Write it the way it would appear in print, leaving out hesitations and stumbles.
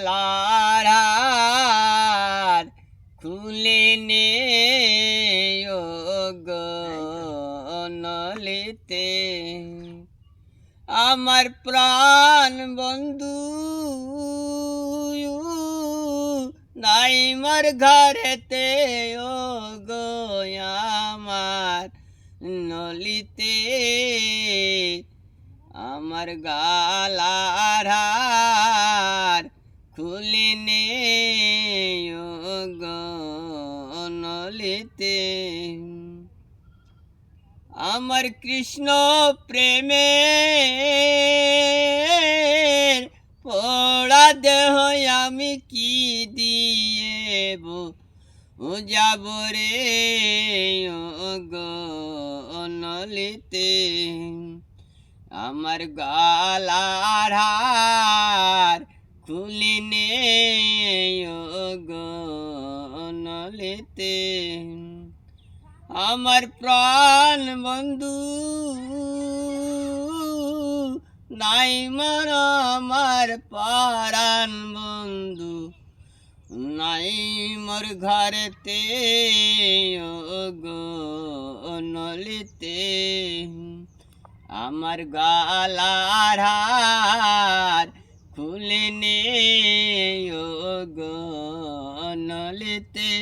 গালার হার খুলে নে ও গো নলিতে আমার প্রাণ বন্ধু নাই মার ঘরেতে ও গো আমার নলিতে আমার গালার হার খুলে নে ও গো নলিতে আমার কৃষ্ণ প্রেমে পোড়া দেহ আমি কি দিয়ে যাব রে ও গো নলিতে আমার গালার হার খুলে নে ও গো নলিতে আমার প্রাণ বন্ধু নাই মর আমার প্রাণ বন্ধু নাই মোর ঘরেতে ও গো নলিতে আমার গালার হার খুলে নে ও গো নলিতে।